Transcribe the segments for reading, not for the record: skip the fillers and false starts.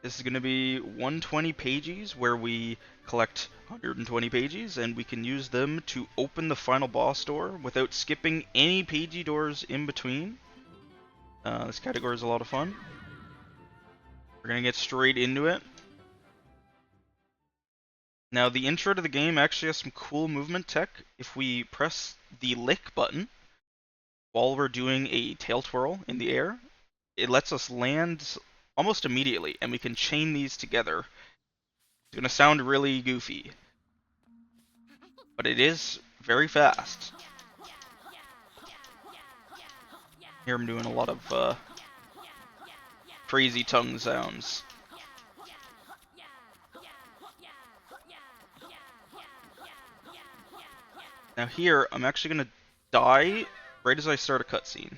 This is going to be 120 pages where we collect 120 pages and we can use them to open the final boss door without skipping any pagey doors in between. This category is a lot of fun. We're going to get straight into it. Now the intro to the game actually has some cool movement tech. If we press the lick button while we're doing a tail twirl in the air, it lets us land almost immediately, and we can chain these together. It's going to sound really goofy, but it is very fast. Here I'm doing a lot of crazy tongue sounds. Now here, I'm actually going to die right as I start a cutscene.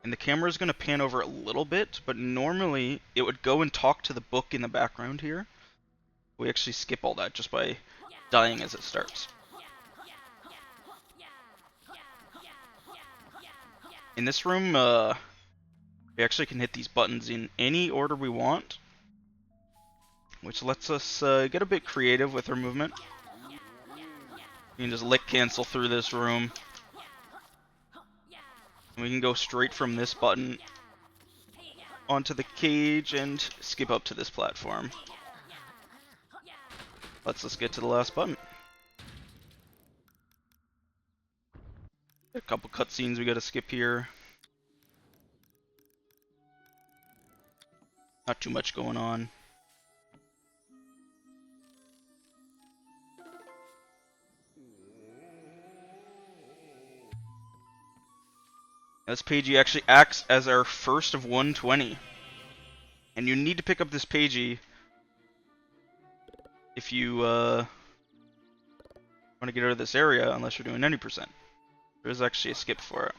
And the camera is going to pan over a little bit, but normally it would go and talk to the book in the background here. We actually skip all that just by dying as it starts. In this room, we actually can hit these buttons in any order we want, which lets us get a bit creative with our movement. We can just lick cancel through this room. We can go straight from this button onto the cage and skip up to this platform. Let's get to the last button. A couple cutscenes we gotta skip here. Not too much going on. This Pagie actually acts as our first of 120. And you need to pick up this Pagie if you want to get out of this area, unless you're doing 90%. There is actually a skip for it.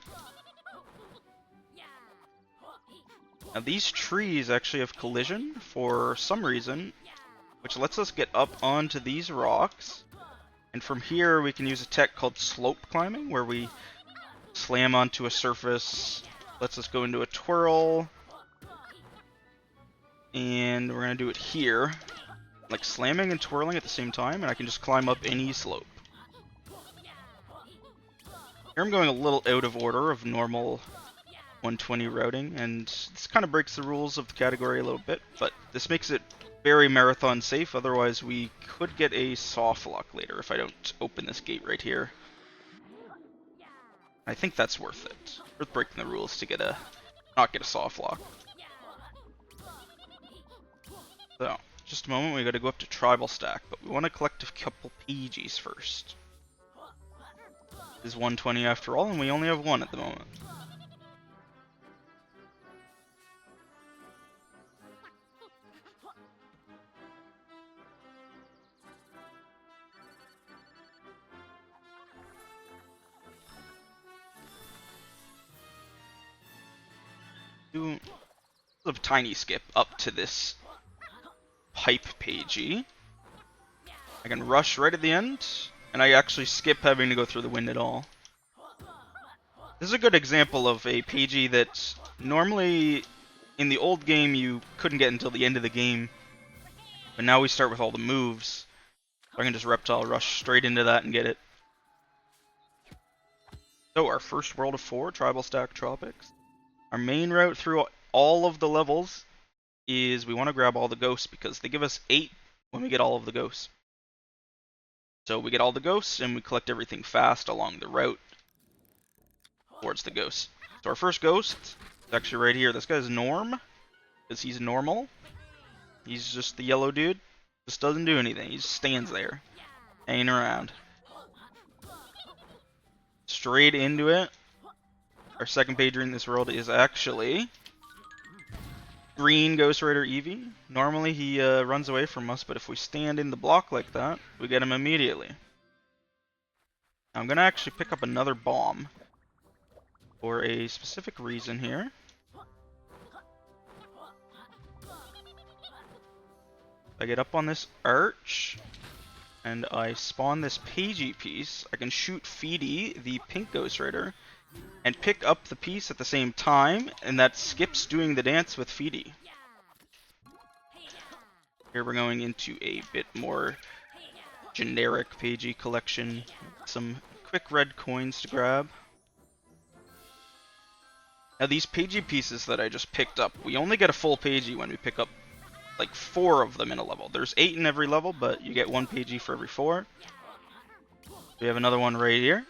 Now these trees actually have collision for some reason, which lets us get up onto these rocks. And from here we can use a tech called slope climbing, where we slam onto a surface, lets us go into a twirl, and we're going to do it here, like slamming and twirling at the same time, and I can just climb up any slope. Here I'm going a little out of order of normal 120 routing, and this kind of breaks the rules of the category a little bit, but this makes it very marathon safe. Otherwise we could get a soft lock later if I don't open this gate right here. I think that's worth it. Worth breaking the rules to not get a soft lock. So, just a moment, we gotta go up to Tribal Stack, but we want to collect a couple Pagies first. This is 120 after all, and we only have one at the moment. Do a tiny skip up to this pipe Pagie. I can rush right at the end, and I actually skip having to go through the wind at all. This is a good example of a Pagie that normally in the old game you couldn't get until the end of the game, but now we start with all the moves. So I can just reptile rush straight into that and get it. So our first world of 4, Tribal Stack Tropics. Our main route through all of the levels is we want to grab all the ghosts because they give us 8 when we get all of the ghosts. So we get all the ghosts and we collect everything fast along the route towards the ghosts. So our first ghost is actually right here. This guy's Norm, because he's normal. He's just the yellow dude. Just doesn't do anything. He just stands there, hanging around. Straight into it. Our second pager in this world is actually Green Ghost Rider Eevee. Normally he runs away from us, but if we stand in the block like that, we get him immediately. Now, I'm going to actually pick up another bomb for a specific reason here. I get up on this arch, and I spawn this Pagie piece. I can shoot Fee-Dee, the pink Ghost Rider, and pick up the piece at the same time, and that skips doing the dance with Fee-Dee. Here we're going into a bit more generic Pagie collection. Some quick red coins to grab. Now these Pagie pieces that I just picked up, we only get a full Pagie when we pick up like 4 of them in a level. There's 8 in every level, but you get 1 Pagie for every 4. We have another one right here.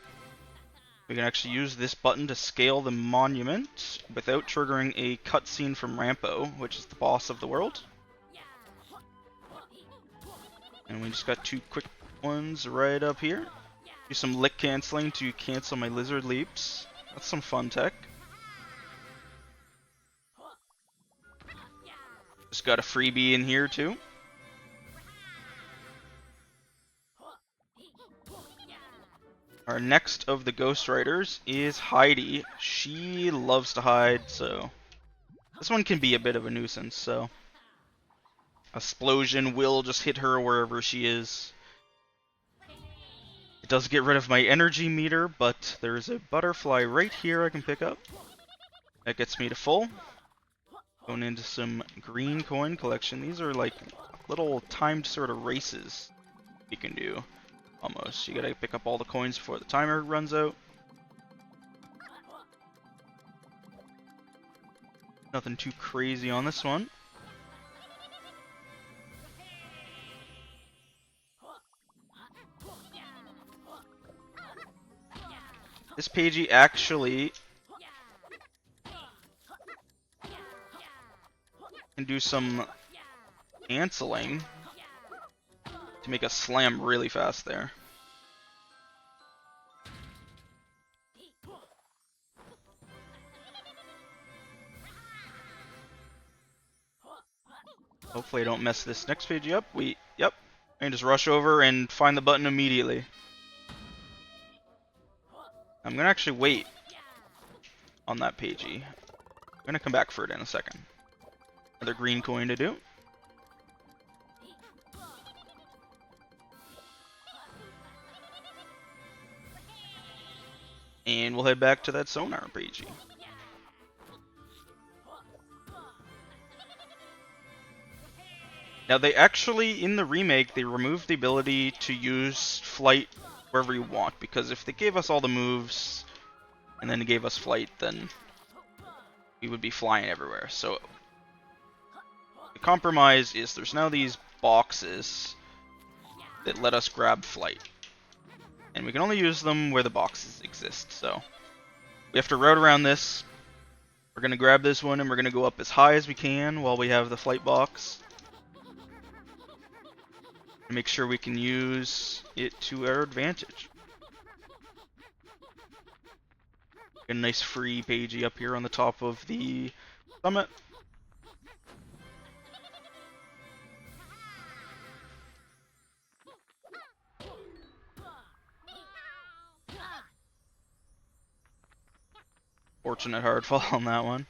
We can actually use this button to scale the monument without triggering a cutscene from Rampo, which is the boss of the world. And we just got 2 quick ones right up here. Do some lick canceling to cancel my lizard leaps. That's some fun tech. Just got a freebie in here too. Our next of the Ghost Riders is Heidi. She loves to hide, so this one can be a bit of a nuisance, so Explosion will just hit her wherever she is. It does get rid of my energy meter, but there's a butterfly right here I can pick up. That gets me to full. Going into some green coin collection. These are like little timed sort of races you can do. Almost. You gotta pick up all the coins before the timer runs out. Nothing too crazy on this one. This Pagie actually can do some canceling to make us slam really fast there. Hopefully I don't mess this next Pagie up. Yep. I can just rush over and find the button immediately. I'm gonna actually wait on that Pagie. I'm gonna come back for it in a second. Another green coin to do. And we'll head back to that sonar Pagie. Now they actually, in the remake, they removed the ability to use flight wherever you want, because if they gave us all the moves and then gave us flight, then we would be flying everywhere. So the compromise is there's now these boxes that let us grab flight. And we can only use them where the boxes exist, so we have to route around this. We're going to grab this one and we're going to go up as high as we can while we have the flight box. And make sure we can use it to our advantage. A nice free Pagie up here on the top of the summit. Fortunate hard fall on that one.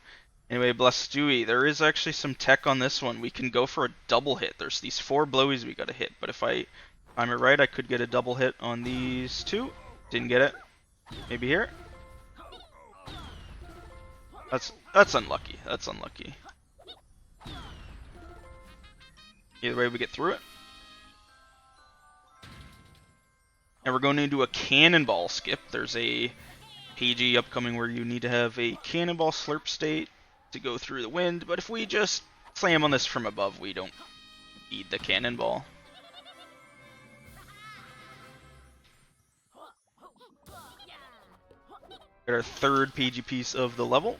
Anyway, bless Stewie. There is actually some tech on this one. We can go for a double hit. There's these 4 blowies we gotta hit, but if I time it right, I could get a double hit on these 2. Didn't get it. Maybe here. That's unlucky. That's unlucky. Either way, we get through it. And we're going into a cannonball skip. There's a Pagie upcoming where you need to have a cannonball slurp state to go through the wind, but if we just slam on this from above, we don't need the cannonball. Got our 3rd Pagie piece of the level.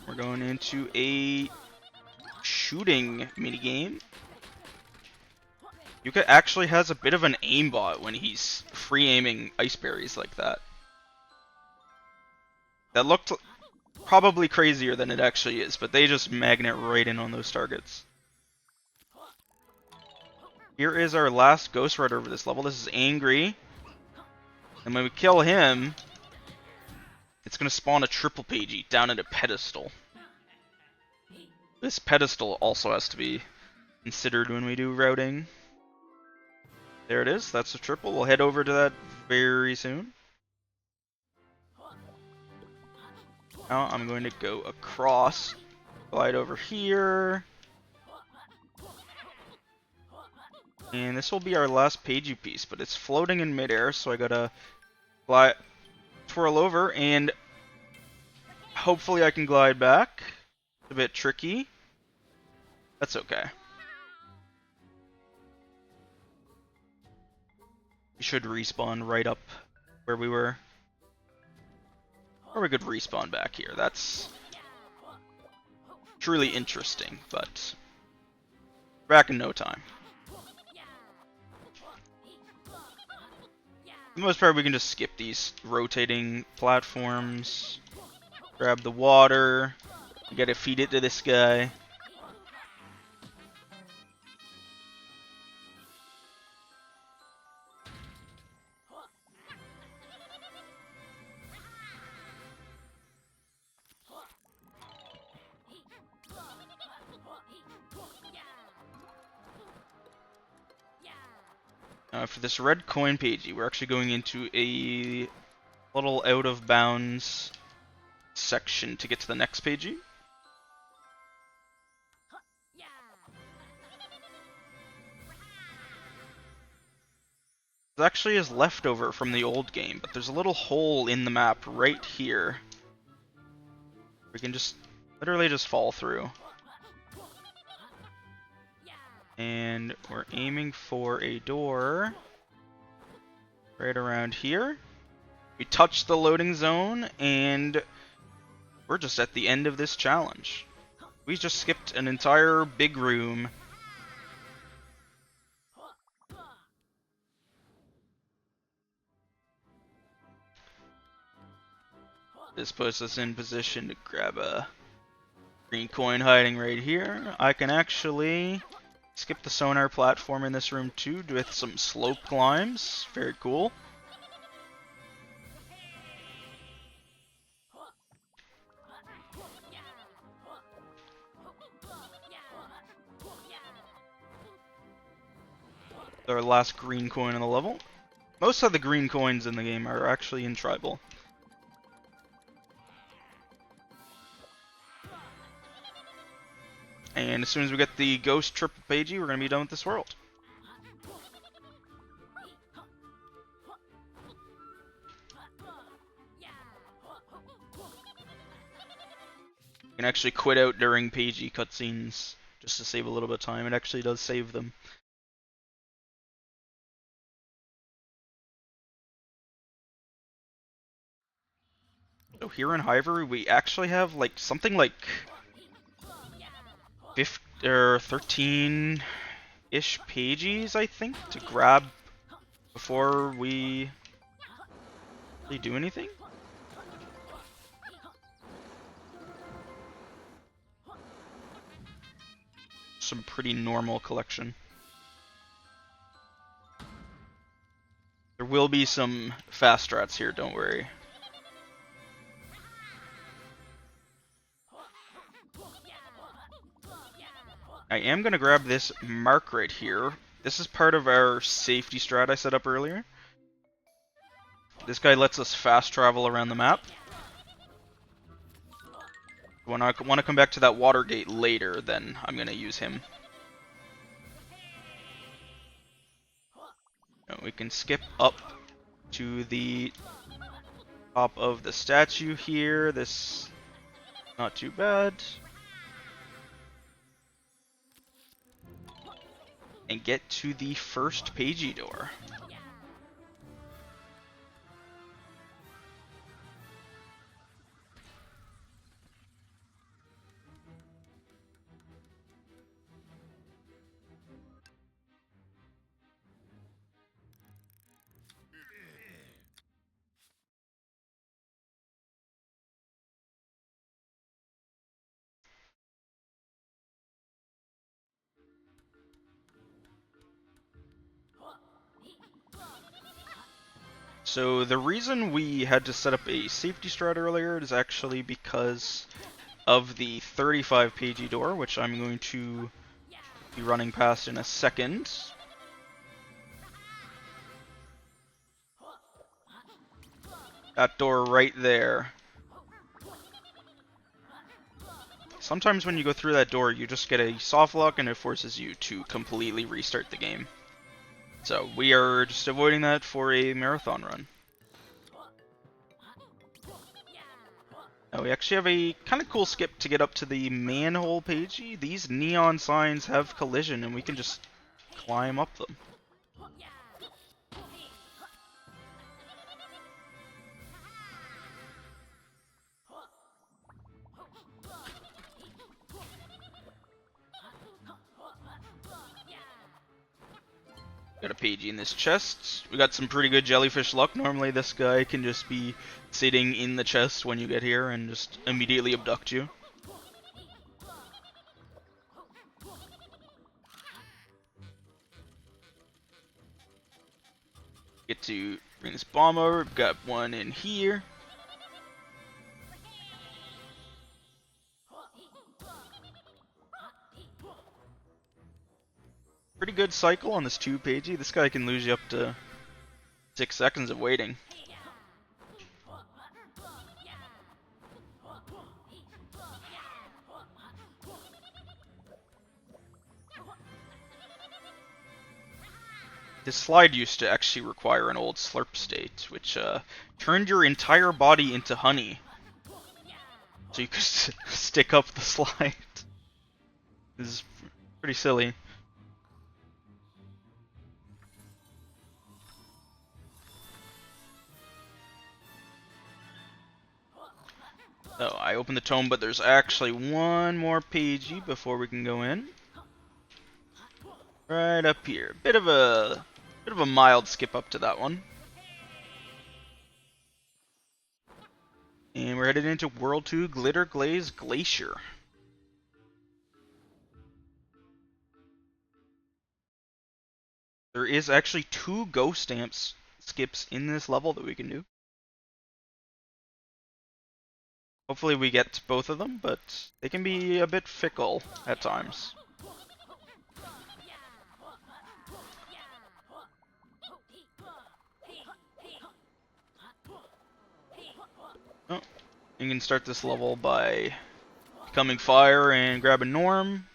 We're going into a shooting minigame. Yuka actually has a bit of an aimbot when he's free aiming ice berries like that. That looked probably crazier than it actually is, but they just magnet right in on those targets. Here is our last Ghost Rider over this level. This is AnnGree. And when we kill him, it's going to spawn a triple Pagie down at a pedestal. This pedestal also has to be considered when we do routing. There it is. That's a triple. We'll head over to that very soon. Now I'm going to go across Glide over here. And this will be our last Pagie piece, but it's floating in midair, so I gotta glide, twirl over, and hopefully I can glide back. It's a bit tricky. That's okay. We should respawn right up where we were. Or we could respawn back here. That's truly interesting, but back in no time. For the most part, we can just skip these rotating platforms, grab the water, we gotta feed it to this guy. For this red coin Pagie, we're actually going into a little out of bounds section to get to the next Pagie. It actually is leftover from the old game, but there's a little hole in the map right here. We can just literally just fall through. And we're aiming for a door right around here. We touch the loading zone, and we're just at the end of this challenge. We just skipped an entire big room. This puts us in position to grab a green coin hiding right here. I can actually skip the sonar platform in this room too with some slope climbs. Very cool. Our last green coin on the level. Most of the green coins in the game are actually in tribal. And as soon as we get the ghost triple Pagie, we're going to be done with this world. You can actually quit out during Pagie cutscenes just to save a little bit of time. It actually does save them. So here in Hivory, we actually have like something like 15 or 13-ish Pagies, I think, to grab before we really do anything. Some pretty normal collection. There will be some fast strats here, don't worry. I am going to grab this mark right here. This is part of our safety strat I set up earlier. This guy lets us fast travel around the map. When I want to come back to that water gate later, then I'm going to use him. We can skip up to the top of the statue here. This not too bad. And get to the first Pagie door. So the reason we had to set up a safety strat earlier is actually because of the 35 Pagie door, which I'm going to be running past in a second. That door right there. sometimes when you go through that door, you just get a soft lock and it forces you to completely restart the game. So we are just avoiding that for a marathon run. Now we actually have a kind of cool skip to get up to the manhole Pagie. These neon signs have collision and we can just climb up them. Got a Pagie in this chest. We got some pretty good jellyfish luck. Normally this guy can just be sitting in the chest when you get here and just immediately abduct you. Get to bring this bomb over. We've got one in here. Pretty good cycle on this 2 Pagie. This guy can lose you up to 6 seconds of waiting. This slide used to actually require an old slurp state, which turned your entire body into honey. So you could stick up the slide. This is pretty silly. So I opened the tome, but there's actually one more Pagie before we can go in. Right up here. Bit of a mild skip up to that one. And we're headed into World 2 Glitter Glaze Glacier. There is actually 2 ghost stamps skips in this level that we can do. Hopefully we get both of them, but they can be a bit fickle at times. Oh, you can start this level by becoming fire and grabbing Norm.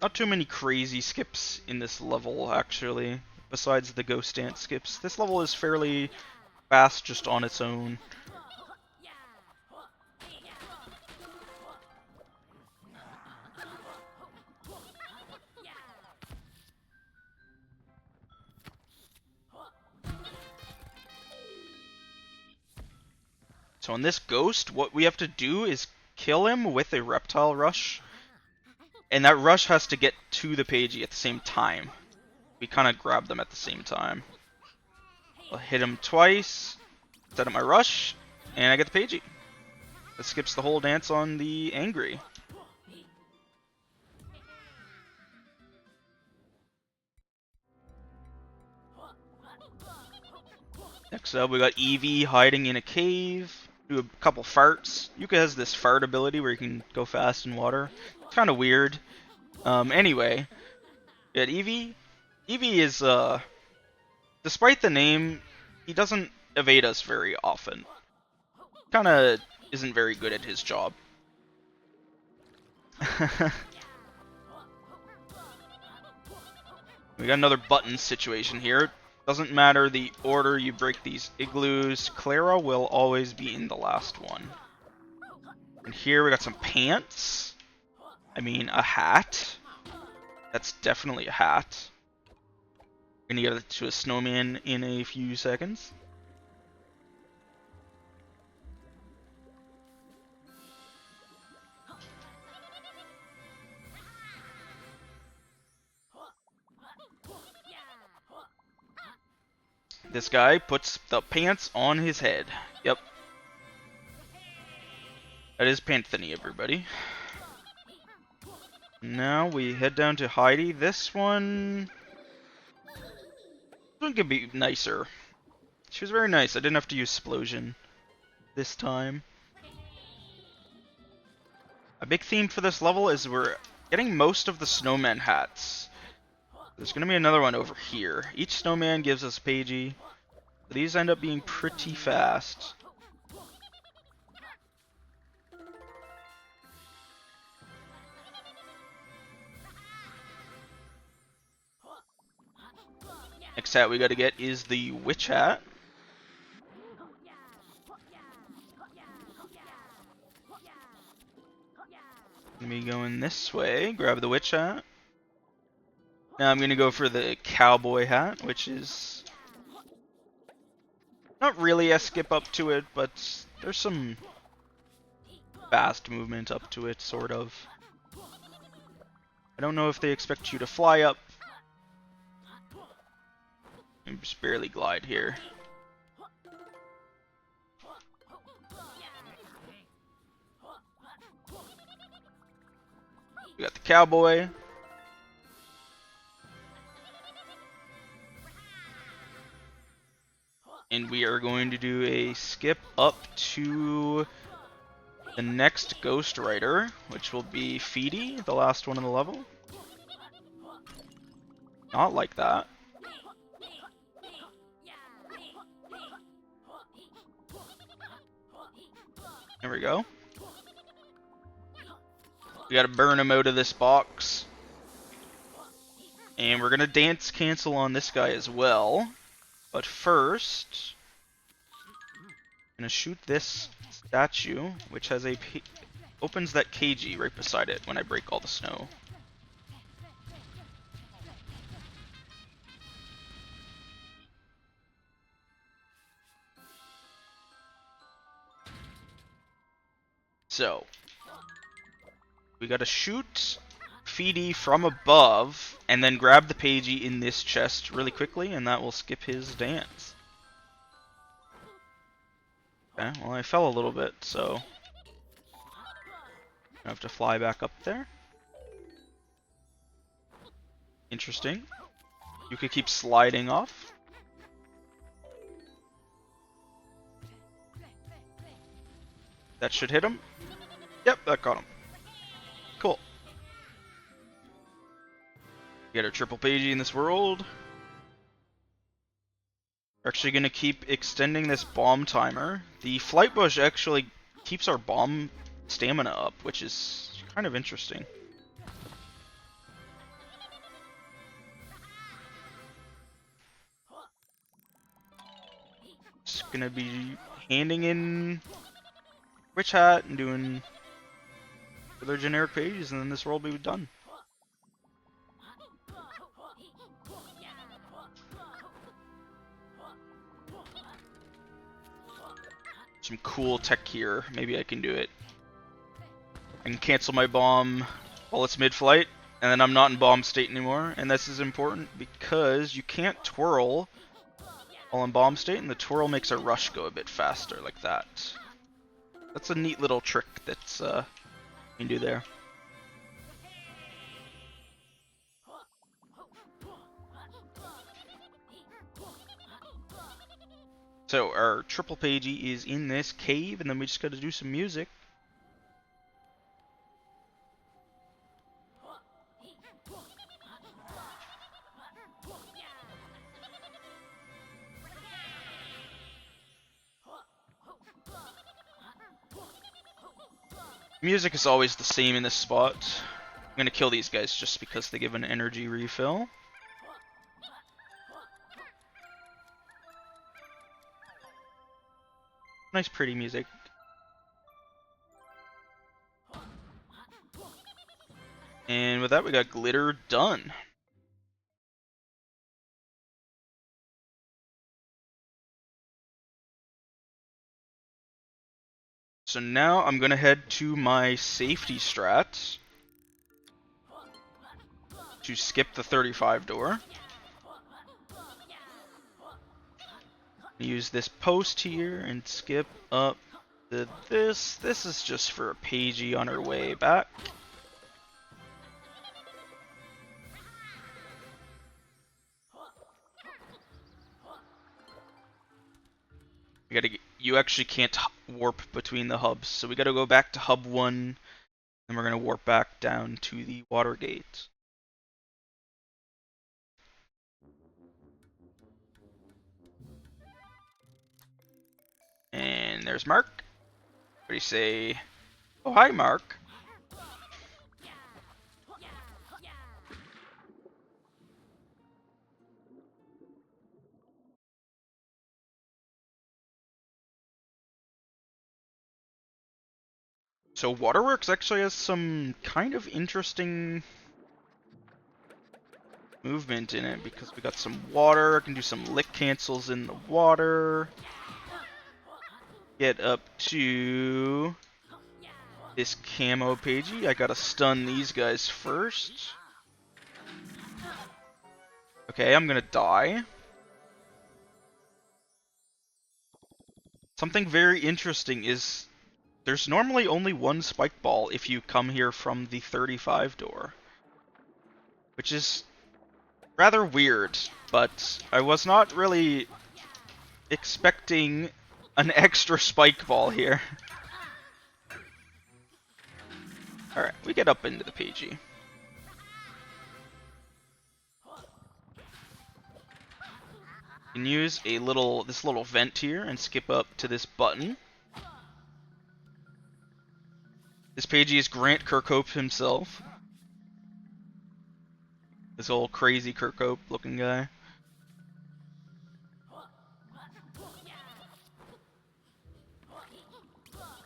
Not too many crazy skips in this level, actually, besides the ghost dance skips. This level is fairly fast just on its own. So on this ghost, what we have to do is kill him with a reptile rush. And that rush has to get to the Pagie at the same time. We kind of grab them at the same time. I'll hit him twice, set up my rush, and I get the Pagie. That skips the whole dance on the AnnGree. Next up, we got Evie hiding in a cave. Do a couple farts. Yuka has this fart ability where you can go fast in water. It's kind of weird. Anyway, yeah, Evie is, despite the name, he doesn't evade us very often. Kind of isn't very good at his job. We got another button situation here. Doesn't matter the order you break these igloos, Clara will always be in the last one. And here we got some pants. I mean, a hat. That's definitely a hat. We're gonna get it to a snowman in a few seconds. This guy puts the pants on his head. Yep. That is Panthony, everybody. Now we head down to Heidi. This one could be nicer. She was very nice. I didn't have to use Splosion this time. A big theme for this level is we're getting most of the snowman hats. There's going to be another one over here. Each snowman gives us Pagie. These end up being pretty fast. Next hat we gotta get is the witch hat. Gonna be going this way, grab the witch hat. Now I'm gonna go for the cowboy hat, which is not really a skip up to it, but there's some fast movement up to it, sort of. I don't know if they expect you to fly up. I'm just barely glide here. We got the cowboy. And we are going to do a skip up to the next Ghost Rider, which will be Fee-Dee, the last one in the level. Not like that. There we go. We gotta burn him out of this box. And we're gonna dance cancel on this guy as well. But first, I'm gonna shoot this statue, which has a opens that Pagie right beside it when I break all the snow. So, we gotta shoot Fee-Dee from above, and then grab the Pagie in this chest really quickly, and that will skip his dance. Okay, well I fell a little bit, so I have to fly back up there. Interesting. You could keep sliding off. That should hit him. Yep, that got him. Cool. Get our triple Pagie in this world. We're actually going to keep extending this bomb timer. The flight bush actually keeps our bomb stamina up, which is kind of interesting. Just going to be handing in Witch Hat and doing other generic pages, and then this world will be done. Some cool tech here. Maybe I can do it. I can cancel my bomb while it's mid-flight, and then I'm not in bomb state anymore. And this is important because you can't twirl while in bomb state, and the twirl makes a rush go a bit faster, like that. That's a neat little trick that's you can do there. So our triple Pagie is in this cave, and then we just gotta do some music. Music is always the same in this spot. I'm gonna kill these guys just because they give an energy refill. Nice pretty music. And with that we got glitter done. So now I'm gonna head to my safety strats to skip the 35 door. Use this post here and skip up to this. This is just for a Pagie on her way back. You actually can't warp between the hubs, so we gotta go back to hub 1, and we're gonna warp back down to the water gate. And there's Mark. What do you say? Oh, hi, Mark. So Waterworks actually has some kind of interesting movement in it because we got some water. I can do some lick cancels in the water. Get up to this Camo Pagie. I gotta stun these guys first. Okay, I'm gonna die. Something very interesting is there's normally only one spike ball if you come here from the 35 door, which is rather weird, but I was not really expecting an extra spike ball here. Alright, we get up into the Pagie. You can use this little vent here and skip up to this button. This Pagie is Grant Kirkhope himself. This old crazy Kirkhope looking guy.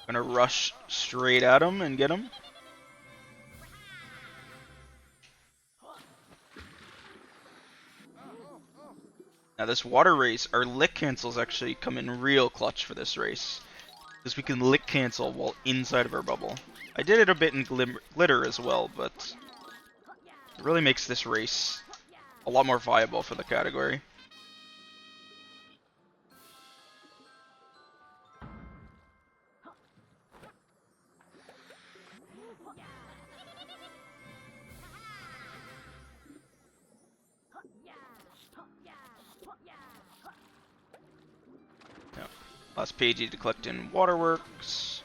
Gonna rush straight at him and get him. Now this water race, our lick cancels actually come in real clutch for this race. Because we can lick cancel while inside of our bubble. I did it a bit in glitter as well, but it really makes this race a lot more viable for the category. Now, last Pagie to collect in Waterworks.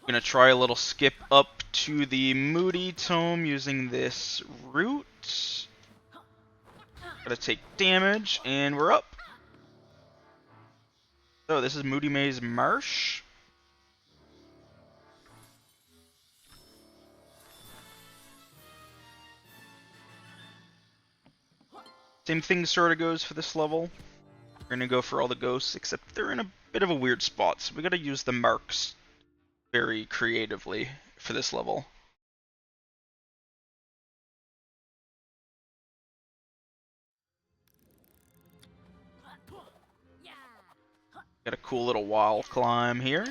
I'm gonna try a little skip up to the Moody Tome using this route. Gotta take damage, and we're up. So this is Moody Maze Marsh. Same thing sort of goes for this level. We're gonna go for all the ghosts, except they're in a bit of a weird spot, so we gotta use the marks very creatively for this level. Got a cool little wall climb here.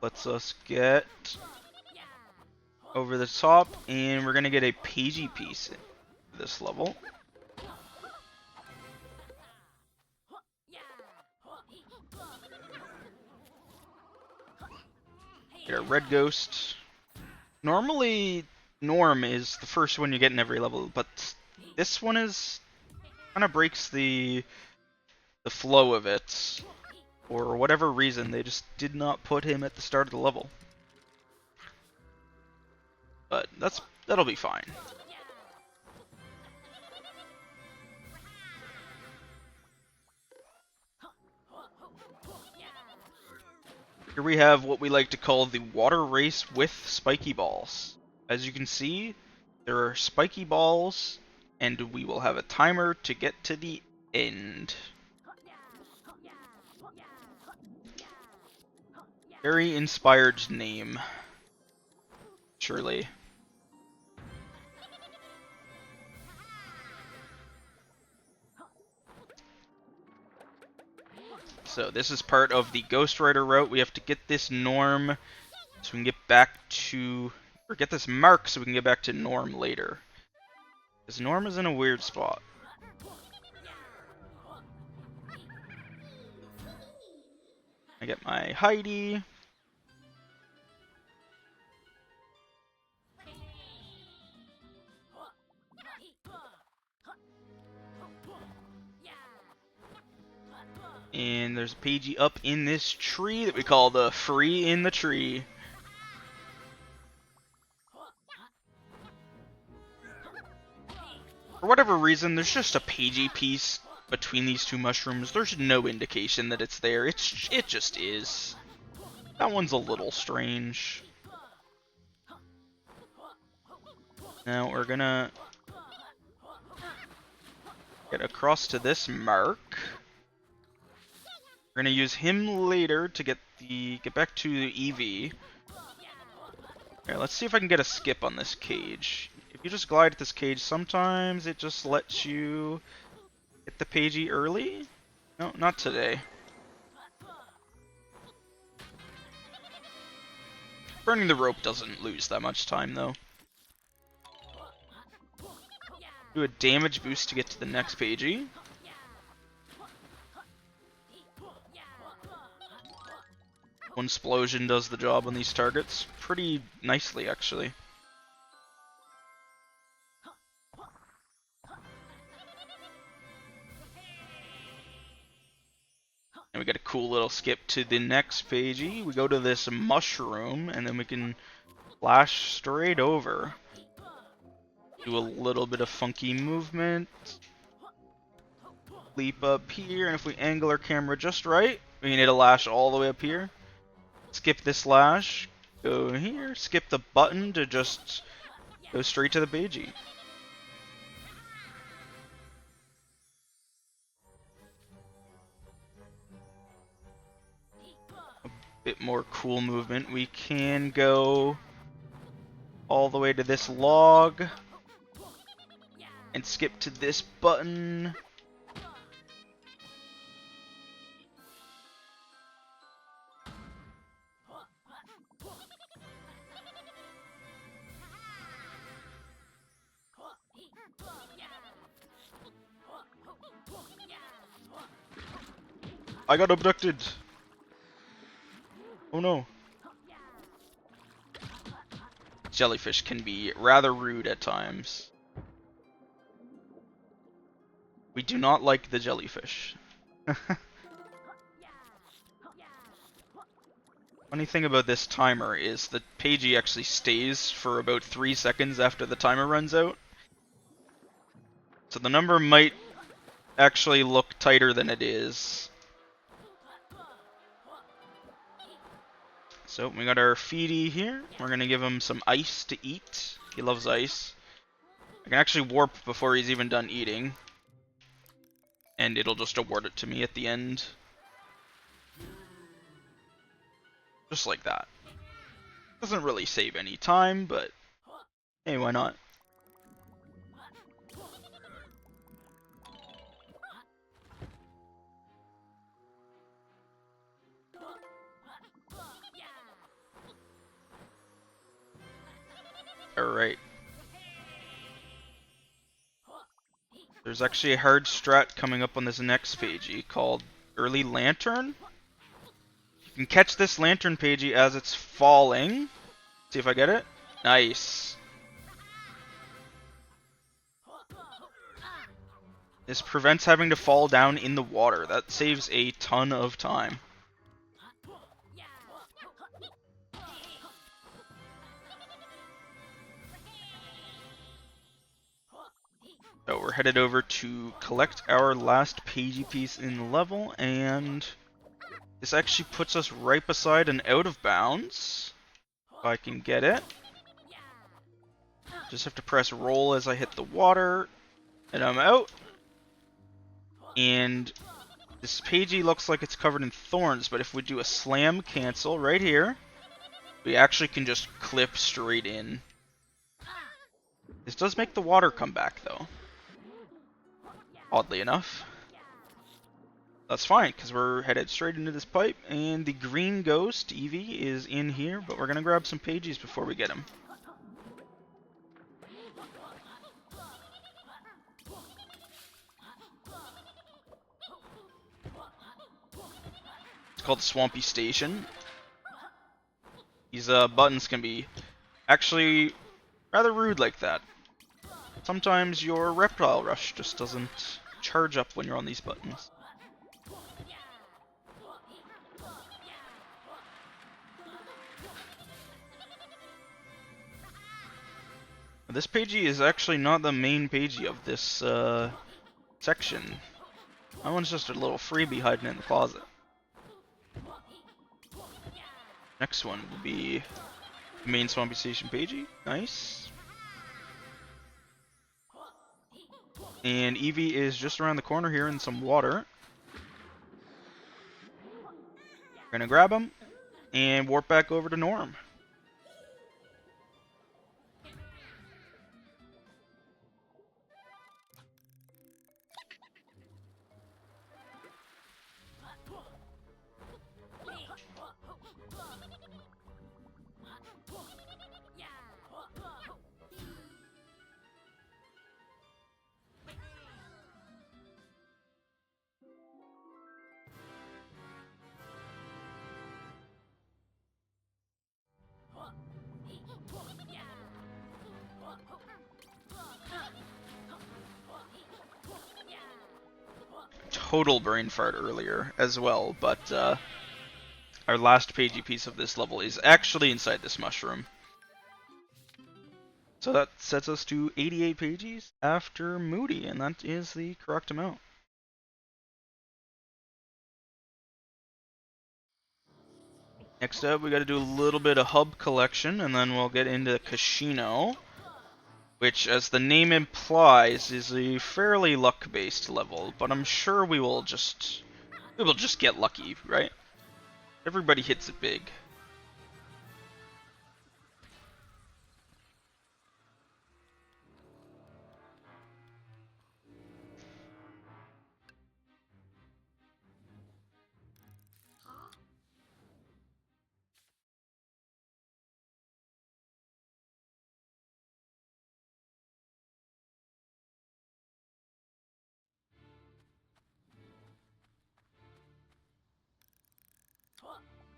Lets us get over the top, and we're gonna get a Pagie piece for this level. Get a red ghost. Normally, Norm is the first one you get in every level, but this one is kind of breaks the flow of it. For whatever reason, they just did not put him at the start of the level. But that'll be fine. Here we have what we like to call the water race with spiky balls. As you can see, there are spiky balls, and we will have a timer to get to the end. Very inspired name. Surely. So this is part of the Ghost Rider route. We have to get this Norm so we can get back to... or get this Mark so we can get back to Norm later. Because Norm is in a weird spot. I get my Heidi. And there's a Pagie up in this tree that we call the Free in the Tree. For whatever reason, there's just a Pagie piece between these two mushrooms. There's no indication that it's there. It just is. That one's a little strange. Now we're gonna get across to this mark. We're gonna use him later to get back to the EV. Alright, let's see if I can get a skip on this cage. If you just glide at this cage, sometimes it just lets you hit the Pagie early? No, not today. Burning the rope doesn't lose that much time though. Do a damage boost to get to the next Pagie. One explosion does the job on these targets pretty nicely, actually. And we get a cool little skip to the next Pagie. We go to this mushroom, and then we can flash straight over. Do a little bit of funky movement. Leap up here, and if we angle our camera just right, we can hit a lash all the way up here. Skip this lash, go here, skip the button to just go straight to the Pagie. A bit more cool movement. We can go all the way to this log and skip to this button. I got abducted! Oh no. Jellyfish can be rather rude at times. We do not like the jellyfish. Funny thing about this timer is the Pagie actually stays for about 3 seconds after the timer runs out. So the number might actually look tighter than it is. So we got our Fee-Dee here. We're gonna give him some ice to eat. He loves ice. I can actually warp before he's even done eating. And it'll just award it to me at the end. Just like that. Doesn't really save any time, but hey, why not? Alright. There's actually a hard strat coming up on this next Pagie called Early Lantern. You can catch this Lantern Pagie as it's falling. See if I get it. Nice. This prevents having to fall down in the water. That saves a ton of time. So we're headed over to collect our last Pagie piece in the level, and this actually puts us right beside an out of bounds. If I can get it. Just have to press roll as I hit the water, and I'm out. And this Pagie looks like it's covered in thorns, but if we do a slam cancel right here, we actually can just clip straight in. This does make the water come back though. Oddly enough. That's fine, because we're headed straight into this pipe, and the green ghost, Eevee, is in here, but we're going to grab some Pagies before we get him. It's called Swampy Station. These buttons can be actually rather rude like that. Sometimes your reptile rush just doesn't charge up when you're on these buttons. This Pagie is actually not the main Pagie of this section. That one's just a little freebie hiding in the closet. Next one will be the main Swampy Station Pagie. Nice. And Eevee is just around the corner here in some water. We're gonna grab him and warp back over to Norm. Total brain fart earlier as well, but our last Pagie piece of this level is actually inside this mushroom. So that sets us to 88 Pages after Moody, and that is the correct amount. Next up, we got to do a little bit of hub collection, and then we'll get into Casino, which, as the name implies, is a fairly luck-based level. But I'm sure we will just get lucky, right? Everybody hits it big.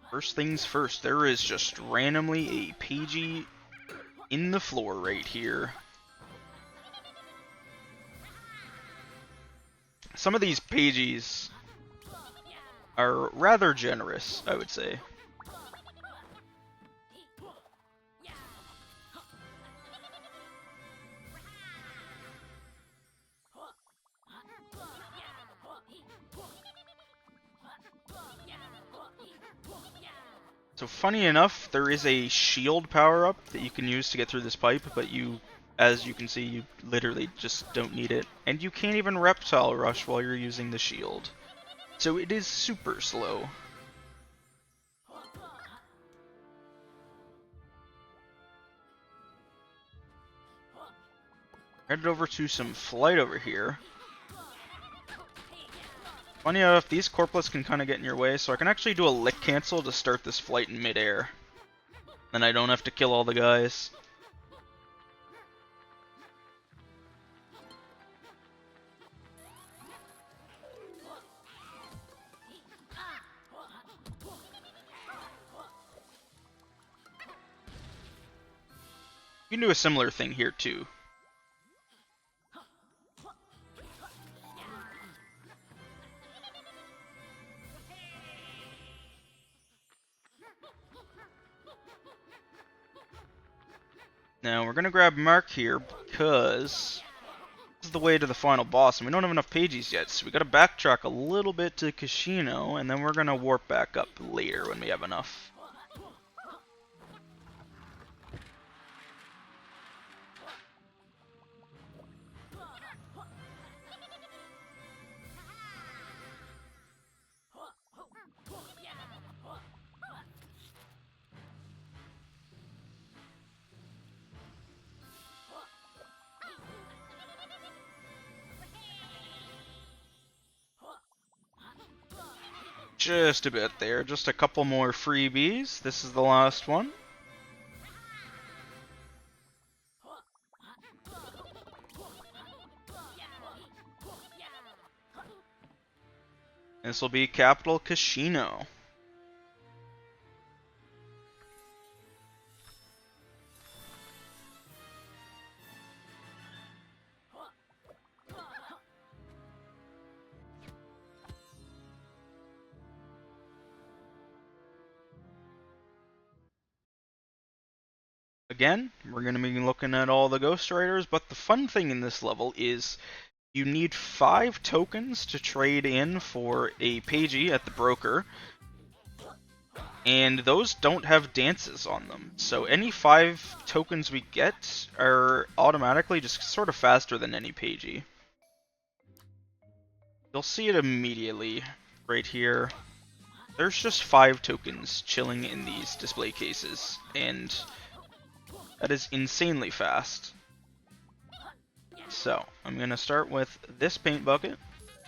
First things first, there is just randomly a Pagie in the floor right here. Some of these Pagies are rather generous, I would say. So funny enough, there is a shield power-up that you can use to get through this pipe, but as you can see, you literally just don't need it. And you can't even reptile rush while you're using the shield. So it is super slow. Headed over to some flight over here. Funny enough, these corplets can kind of get in your way, so I can actually do a lick cancel to start this flight in midair. Then I don't have to kill all the guys. You can do a similar thing here too. Now we're gonna grab Mark here because this is the way to the final boss, and we don't have enough Pages yet, so we gotta backtrack a little bit to Casino, and then we're gonna warp back up later when we have enough. Just a bit there, just a couple more freebies. This is the last one. This will be Capital Casino. Again, we're going to be looking at all the Ghost Riders, but the fun thing in this level is You need 5 tokens to trade in for a Pagie at the broker. And those don't have dances on them. So any 5 tokens we get are automatically just sort of faster than any Pagie. You'll see it immediately right here. There's just 5 tokens chilling in these display cases, and that is insanely fast. So, I'm going to start with this paint bucket.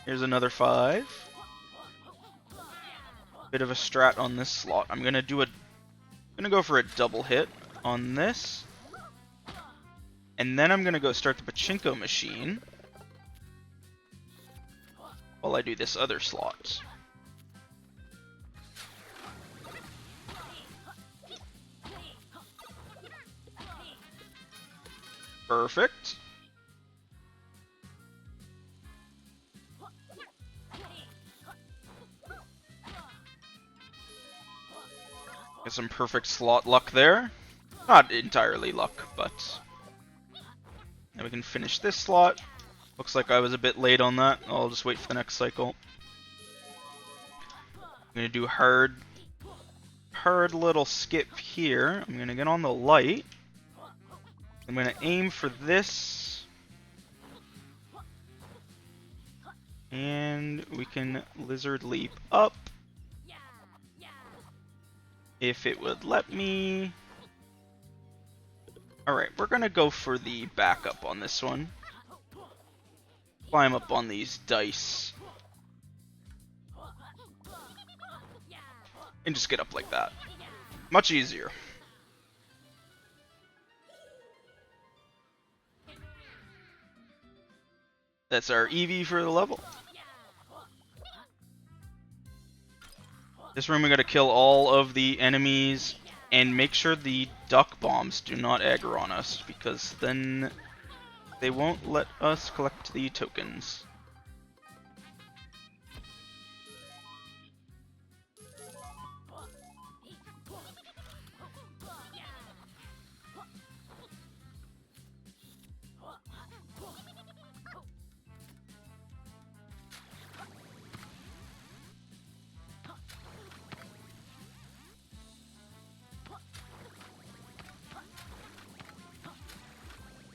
Here's another 5. Bit of a strat on this slot. I'm gonna go for a double hit on this, and then I'm gonna go start the pachinko machine while I do this other slot. Perfect. Get some perfect slot luck there. Not entirely luck, but... Now we can finish this slot. Looks like I was a bit late on that. I'll just wait for the next cycle. I'm gonna do hard little skip here. I'm gonna get on the light. I'm gonna aim for this. And we can lizard leap up. If it would let me. Alright, we're gonna go for the backup on this one. Climb up on these dice. And just get up like that. Much easier. That's our EV for the level. This room we gotta kill all of the enemies and make sure the duck bombs do not aggro on us, because then they won't let us collect the tokens.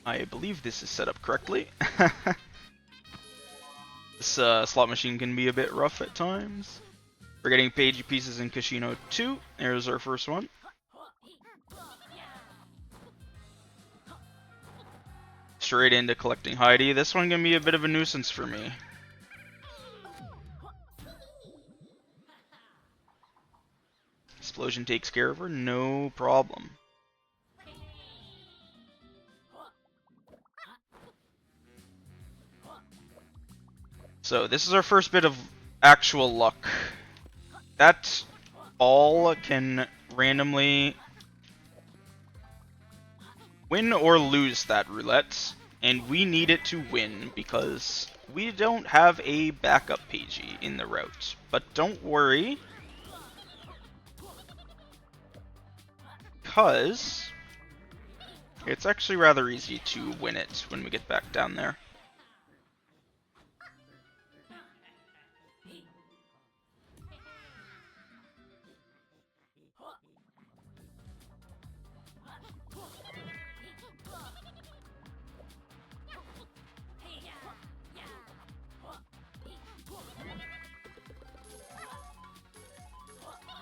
I believe this is set up correctly. This slot machine can be a bit rough at times. We're getting Pagie pieces in Casino 2. There's our first one. Straight into collecting Heidi. This one can be a bit of a nuisance for me. Explosion takes care of her, no problem. So this is our first bit of actual luck. That ball can randomly win or lose that roulette, and we need it to win because we don't have a backup Pagie in the route. But don't worry, because it's actually rather easy to win it when we get back down there.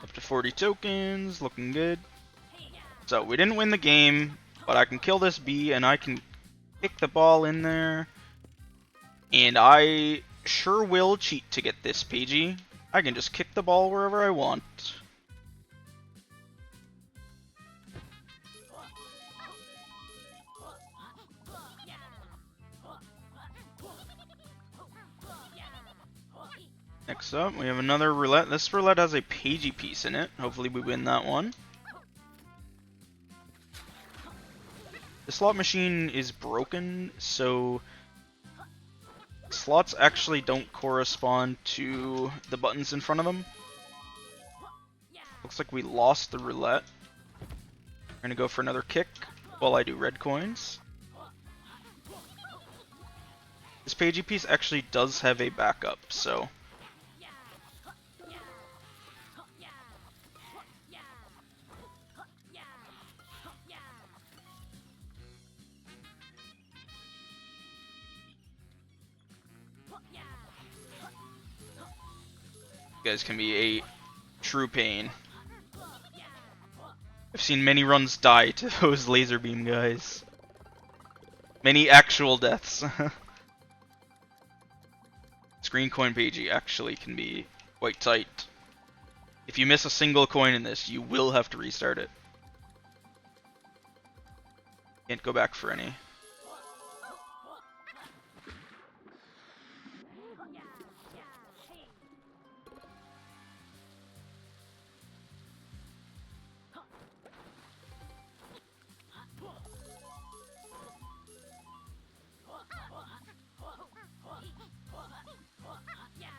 Up to 40 tokens, looking good. So we didn't win the game, but I can kill this bee and I can kick the ball in there. And I sure will cheat to get this Pagie. I can just kick the ball wherever I want. Next up, we have another roulette. This roulette has a Pagie piece in it. Hopefully we win that one. The slot machine is broken, so slots actually don't correspond to the buttons in front of them. Looks like we lost the roulette. We're gonna go for another kick while I do red coins. This Pagie piece actually does have a backup, so... You guys can be a true pain. I've seen many runs die to those laser beam guys. Many actual deaths. Screen coin Pagie actually can be quite tight. If you miss a single coin in this, you will have to restart it. Can't go back for any.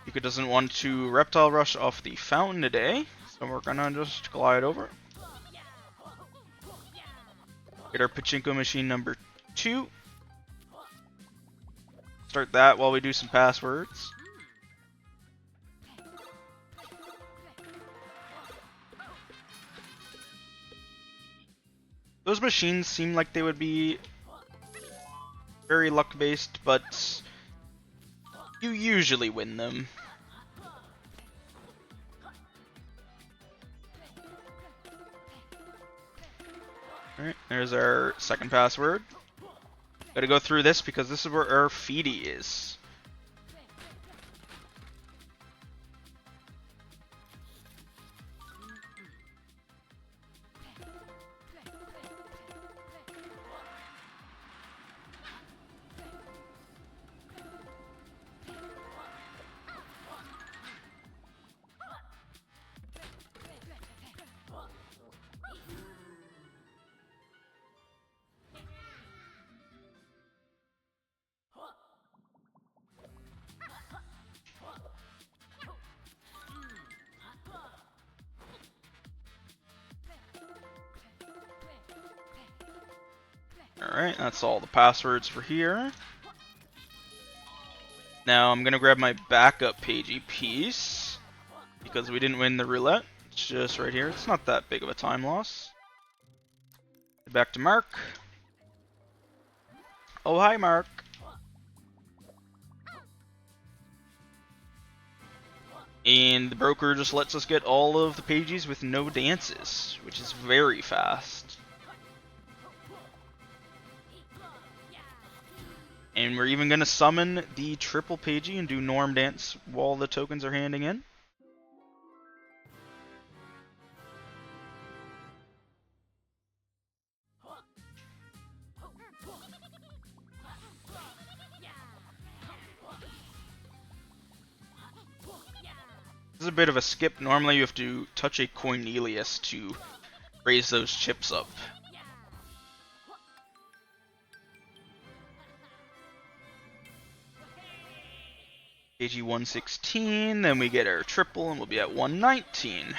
Yuka doesn't want to reptile rush off the fountain today, so we're gonna just glide over. Get our pachinko machine number 2. Start that while we do some passwords. Those machines seem like they would be very luck based, but you usually win them. Alright, there's our second password. Gotta go through this because this is where our Fee-Dee is. Alright, that's all the passwords for here. Now I'm gonna grab my backup Pagie piece, because we didn't win the roulette. It's just right here. It's not that big of a time loss. Back to Mark. Oh, hi Mark. And the broker just lets us get all of the Pagies with no dances, which is very fast. And we're even going to summon the triple Pagie and do Norm Dance while the tokens are handing in. This is a bit of a skip. Normally you have to touch a Cornelius to raise those chips up. Pagie 116, then we get our triple and we'll be at 119.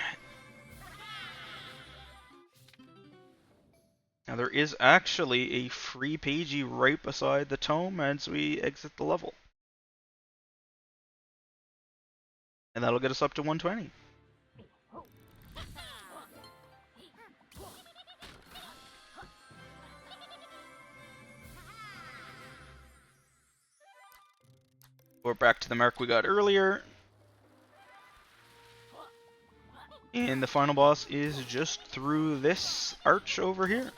Now there is actually a free Pagie right beside the tome as we exit the level. And that'll get us up to 120. We're back to the mark we got earlier. And the final boss is just through this arch over here.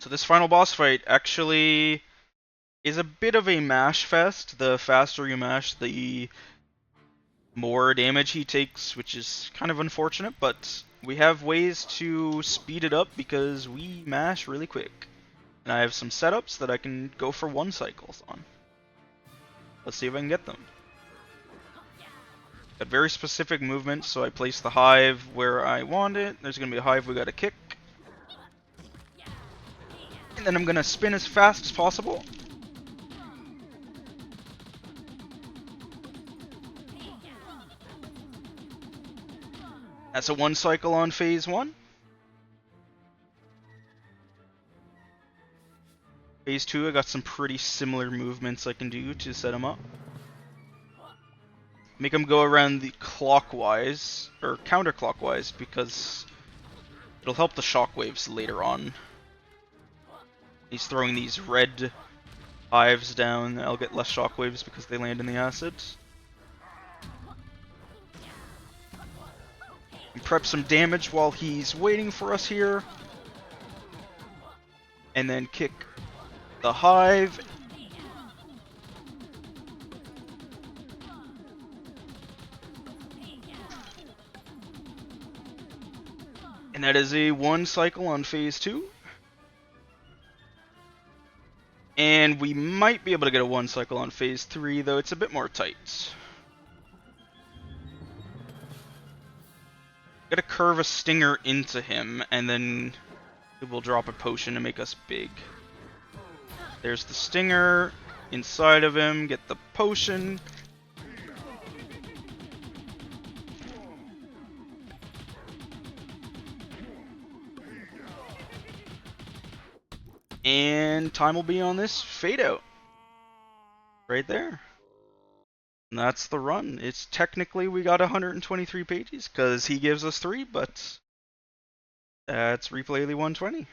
So this final boss fight actually is a bit of a mash fest. The faster you mash, the more damage he takes, which is kind of unfortunate, but we have ways to speed it up because we mash really quick. And I have some setups that I can go for 1 cycles on. Let's see if I can get them. Got very specific movements, so I place the hive where I want it. There's going to be a hive we got to kick. And then I'm going to spin as fast as possible. That's a 1 cycle on phase 1. Phase 2, I got some pretty similar movements I can do to set him up. Make him go around the clockwise, or counterclockwise, because it'll help the shockwaves later on. He's throwing these red hives down. I'll get less shockwaves because they land in the acid. And prep some damage while he's waiting for us here. And then kick the hive. And that is a 1 cycle on phase 2. And we might be able to get a 1 cycle on phase 3, though it's a bit more tight. Gotta curve a stinger into him, and then it will drop a potion to make us big. There's the stinger inside of him, get the potion. And time will be on this fade out. Right there. And that's the run. It's technically we got 123 pages because he gives us 3, but that's Replaylee 120.